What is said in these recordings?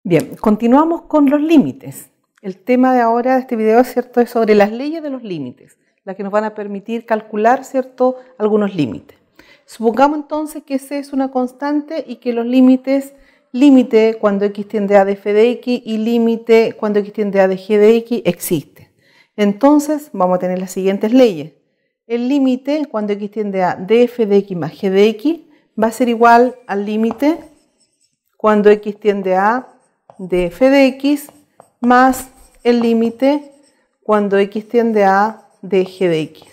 Bien, continuamos con los límites. El tema de ahora de este video, ¿cierto?, es sobre las leyes de los límites, las que nos van a permitir calcular, ¿cierto?, algunos límites. Supongamos entonces que C es una constante y que los límites, límite cuando x tiende a de f de x y límite cuando x tiende a de g de x existen. Entonces vamos a tener las siguientes leyes. El límite cuando x tiende a df de x más g de x va a ser igual al límite cuando x tiende a df de x más el límite cuando x tiende a dg de x.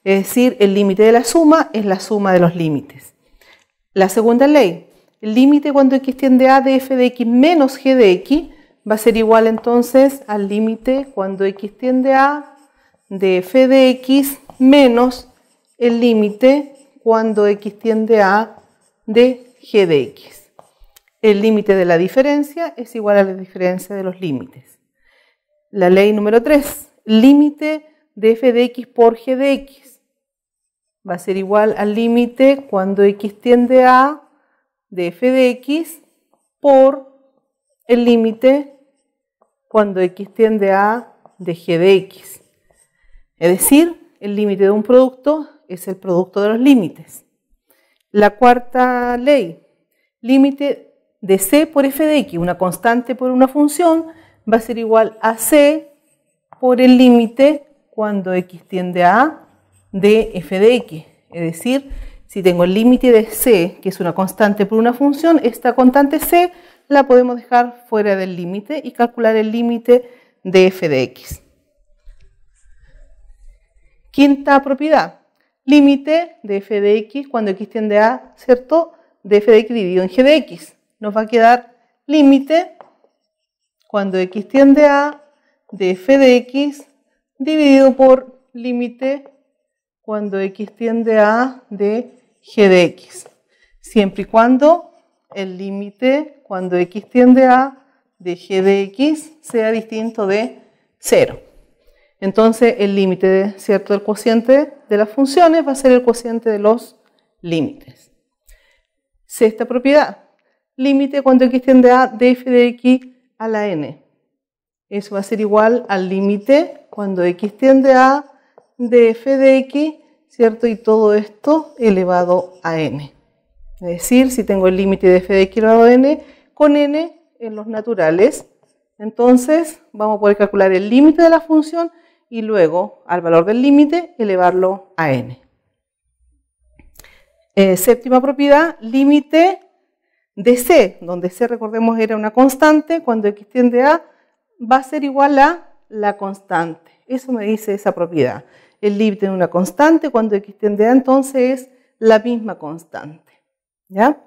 Es decir, el límite de la suma es la suma de los límites. La segunda ley, el límite cuando x tiende a df de x menos g de x va a ser igual entonces al límite cuando x tiende a df de x menos el límite cuando x tiende a dg de x. El límite de la diferencia es igual a la diferencia de los límites. La ley número 3, límite de f de x por g de x va a ser igual al límite cuando x tiende a de f de x por el límite cuando x tiende a de g de x. Es decir, el límite de un producto es el producto de los límites. La cuarta ley, límite de c por f de x, una constante por una función, va a ser igual a c por el límite cuando x tiende a de f de x. Es decir, si tengo el límite de c, que es una constante por una función, esta constante c la podemos dejar fuera del límite y calcular el límite de f de x. Quinta propiedad, límite de f de x cuando x tiende a, ¿cierto?, de f de x dividido en g de x. Nos va a quedar límite cuando x tiende a de f de x dividido por límite cuando x tiende a de g de x, siempre y cuando el límite cuando x tiende a de g de x sea distinto de 0. Entonces el límite, ¿cierto?, del cociente de las funciones va a ser el cociente de los límites. Sexta propiedad, límite cuando x tiende a de f de x a la n. Eso va a ser igual al límite cuando x tiende a de f de x, ¿cierto? Y todo esto elevado a n. Es decir, si tengo el límite de f de x elevado a n con n en los naturales, entonces vamos a poder calcular el límite de la función y luego al valor del límite elevarlo a n. Séptima propiedad, límite de c, donde c, recordemos, era una constante, cuando x tiende a va a ser igual a la constante. Eso me dice esa propiedad. El límite de una constante, cuando x tiende a, entonces es la misma constante. ¿Ya?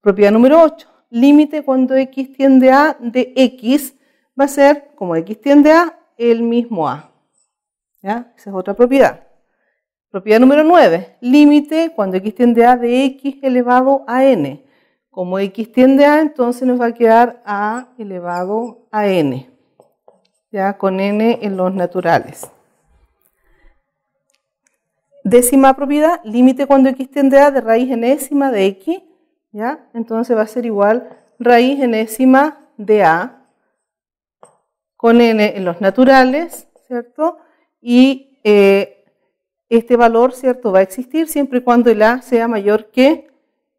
Propiedad número 8. Límite cuando x tiende a de x va a ser, como x tiende a, el mismo a. ¿Ya? Esa es otra propiedad. Propiedad número 9. Límite cuando x tiende a de x elevado a n. Como x tiende a, entonces nos va a quedar a elevado a n. Ya, con n en los naturales. Décima propiedad, límite cuando x tiende a de raíz enésima de x, ¿ya? Entonces va a ser igual raíz enésima de a con n en los naturales, ¿cierto? Y este valor, ¿cierto?, va a existir siempre y cuando el a sea mayor que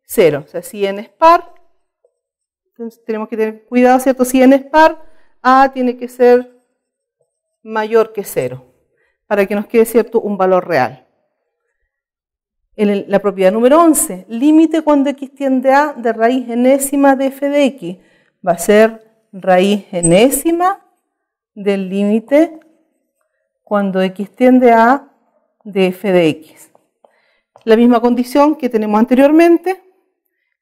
0. O sea, si n es par, entonces tenemos que tener cuidado, ¿cierto? Si n es par, a tiene que ser mayor que 0 para que nos quede, ¿cierto?, un valor real. En la propiedad número 11, límite cuando x tiende a de raíz enésima de f de x, va a ser raíz enésima del límite cuando x tiende a de f de x. La misma condición que tenemos anteriormente,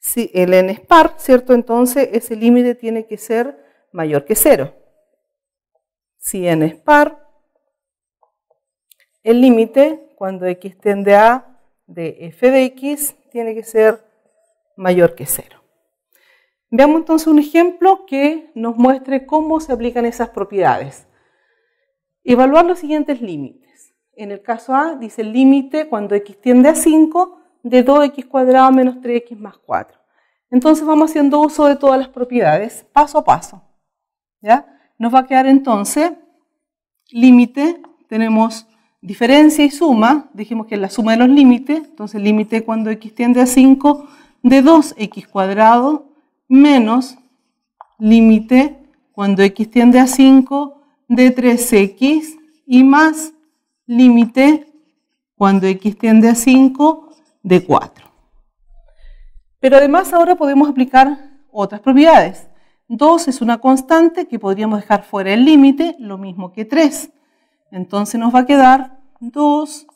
si el n es par, ¿cierto?, entonces ese límite tiene que ser mayor que 0. Si n es par, el límite cuando x tiende a de f de x tiene que ser mayor que 0. Veamos entonces un ejemplo que nos muestre cómo se aplican esas propiedades. Evaluar los siguientes límites. En el caso A dice el límite cuando x tiende a 5 de 2x² menos 3x más 4. Entonces vamos haciendo uso de todas las propiedades, paso a paso. ¿Ya? Nos va a quedar entonces límite, tenemos diferencia y suma, dijimos que es la suma de los límites, entonces límite cuando x tiende a 5 de 2x cuadrado menos límite cuando x tiende a 5 de 3x y más límite cuando x tiende a 5 de 4. Pero además ahora podemos aplicar otras propiedades. 2 es una constante que podríamos dejar fuera el límite, lo mismo que 3. Entonces nos va a quedar 2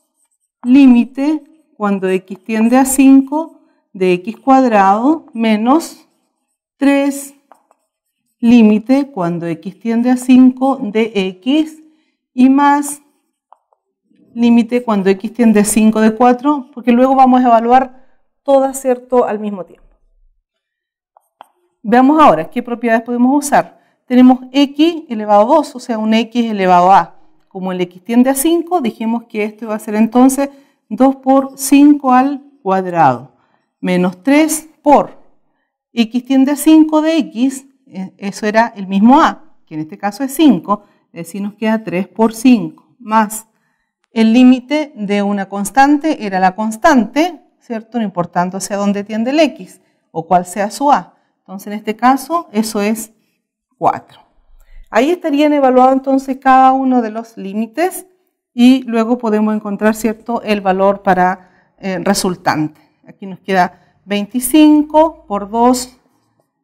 límite cuando x tiende a 5 de x cuadrado menos 3 límite cuando x tiende a 5 de x y más límite cuando x tiende a 5 de 4, porque luego vamos a evaluar todas, ¿cierto?, al mismo tiempo. Veamos ahora qué propiedades podemos usar. Tenemos x elevado a 2, o sea, un x elevado a. Como el x tiende a 5, dijimos que esto va a ser entonces 2 por 5 al cuadrado, menos 3 por x tiende a 5 de x, eso era el mismo a, que en este caso es 5, es decir, nos queda 3 por 5, más el límite de una constante era la constante, ¿cierto? No importando hacia dónde tiende el x o cuál sea su a. Entonces, en este caso, eso es 4. Ahí estarían evaluados entonces cada uno de los límites y luego podemos encontrar, ¿cierto?, el valor para resultante. Aquí nos queda 25 por 2,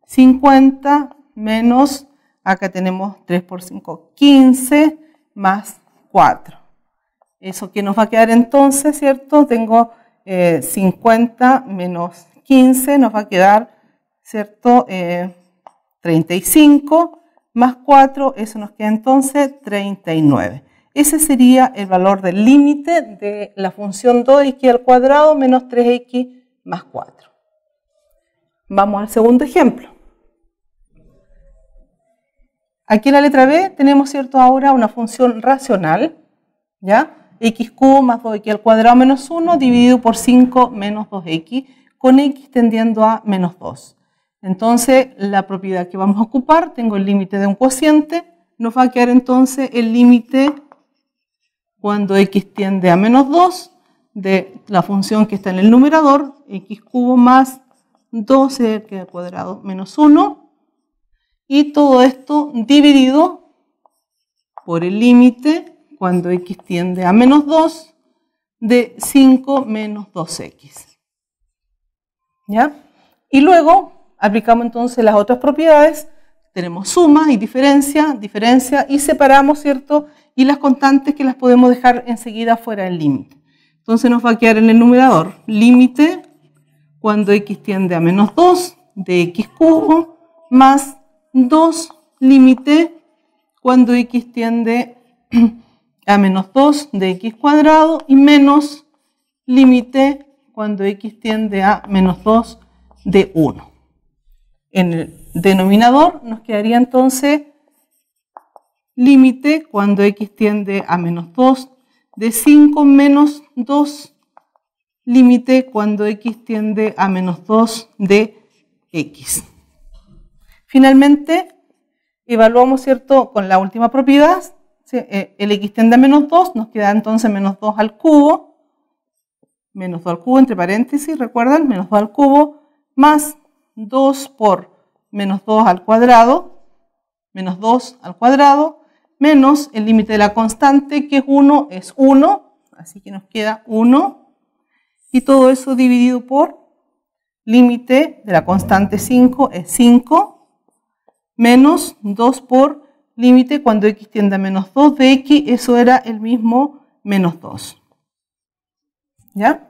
50, menos, acá tenemos 3 por 5, 15, más 4. Eso que nos va a quedar entonces, ¿cierto? Tengo 50 menos 15, nos va a quedar, ¿cierto? 35 más 4, eso nos queda entonces 39. Ese sería el valor del límite de la función 2x al cuadrado menos 3x más 4. Vamos al segundo ejemplo. Aquí en la letra B tenemos, ¿cierto?, ahora una función racional, ¿ya? X cubo más 2x al cuadrado menos 1 dividido por 5 menos 2x, con x tendiendo a menos 2. Entonces, la propiedad que vamos a ocupar, tengo el límite de un cociente, nos va a quedar entonces el límite cuando x tiende a menos 2 de la función que está en el numerador, x cubo más 12 al cuadrado menos 1, y todo esto dividido por el límite cuando x tiende a menos 2 de 5 menos 2x. ¿Ya? Y luego aplicamos entonces las otras propiedades, tenemos suma y diferencia, y separamos, ¿cierto? Y las constantes que las podemos dejar enseguida fuera del límite. Entonces nos va a quedar en el numerador límite cuando x tiende a menos 2 de x cubo más 2 límite cuando x tiende a menos 2 de x cuadrado y menos límite cuando x tiende a menos 2 de 1. En el denominador nos quedaría entonces límite cuando x tiende a menos 2 de 5 menos 2, límite cuando x tiende a menos 2 de x. Finalmente, evaluamos, ¿cierto?, con la última propiedad, ¿sí? El x tiende a menos 2, nos queda entonces menos 2 al cubo, entre paréntesis, ¿recuerdan? Menos 2 al cubo, más 2 por menos 2 al cuadrado, menos el límite de la constante, que es 1, así que nos queda 1, y todo eso dividido por límite de la constante 5 es 5, menos 2 por límite cuando x tiende a menos 2 de x, eso era el mismo menos 2. ¿Ya?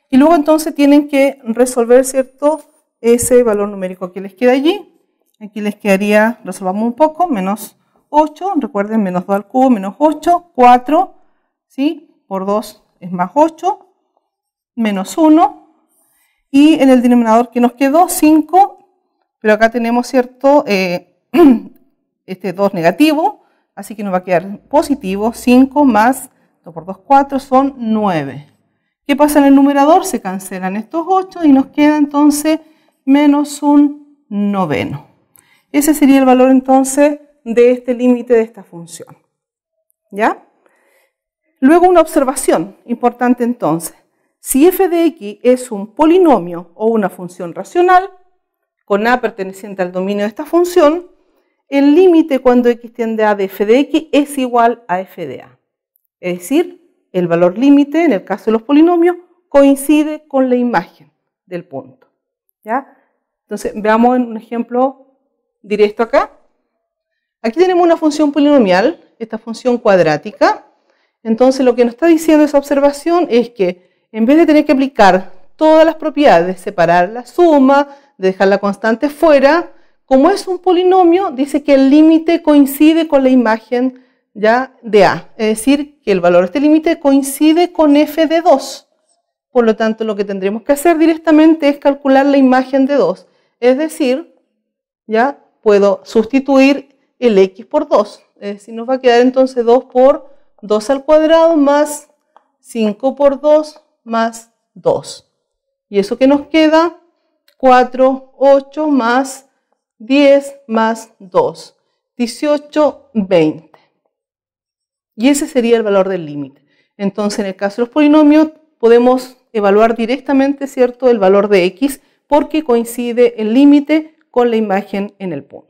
Y luego entonces tienen que resolver, ¿cierto?, ese valor numérico que les queda allí. Aquí les quedaría, resolvamos un poco, menos 8, recuerden, menos 2 al cubo, menos 8, 4, ¿sí? Por 2 es más 8, menos 1, y en el denominador que nos quedó, 5, pero acá tenemos, ¿cierto?, este 2 negativo, así que nos va a quedar positivo, 5 más 2 por 2, 4, son 9. ¿Qué pasa en el numerador? Se cancelan estos 8 y nos queda entonces menos un noveno. Ese sería el valor entonces de este límite de esta función. ¿Ya? Luego una observación importante entonces. Si f de x es un polinomio o una función racional, con a perteneciente al dominio de esta función, el límite cuando x tiende a de f de x es igual a f de a. Es decir, el valor límite, en el caso de los polinomios, coincide con la imagen del punto. ¿Ya? Entonces, veamos un ejemplo directo acá. Aquí tenemos una función polinomial, esta función cuadrática. Entonces, lo que nos está diciendo esa observación es que en vez de tener que aplicar todas las propiedades, de separar la suma, de dejar la constante fuera, como es un polinomio, dice que el límite coincide con la imagen ya de a. Es decir, que el valor de este límite coincide con f de 2. Por lo tanto, lo que tendremos que hacer directamente es calcular la imagen de 2. Es decir, ya puedo sustituir el x por 2. Es decir, nos va a quedar entonces 2 por 2 al cuadrado más 5 por 2 más 2. Y eso que nos queda, 4, 8 más 10 más 2. 18, 20. Y ese sería el valor del límite. Entonces, en el caso de los polinomios, podemos evaluar directamente, ¿cierto?, el valor de x porque coincide el límite con la imagen en el punto.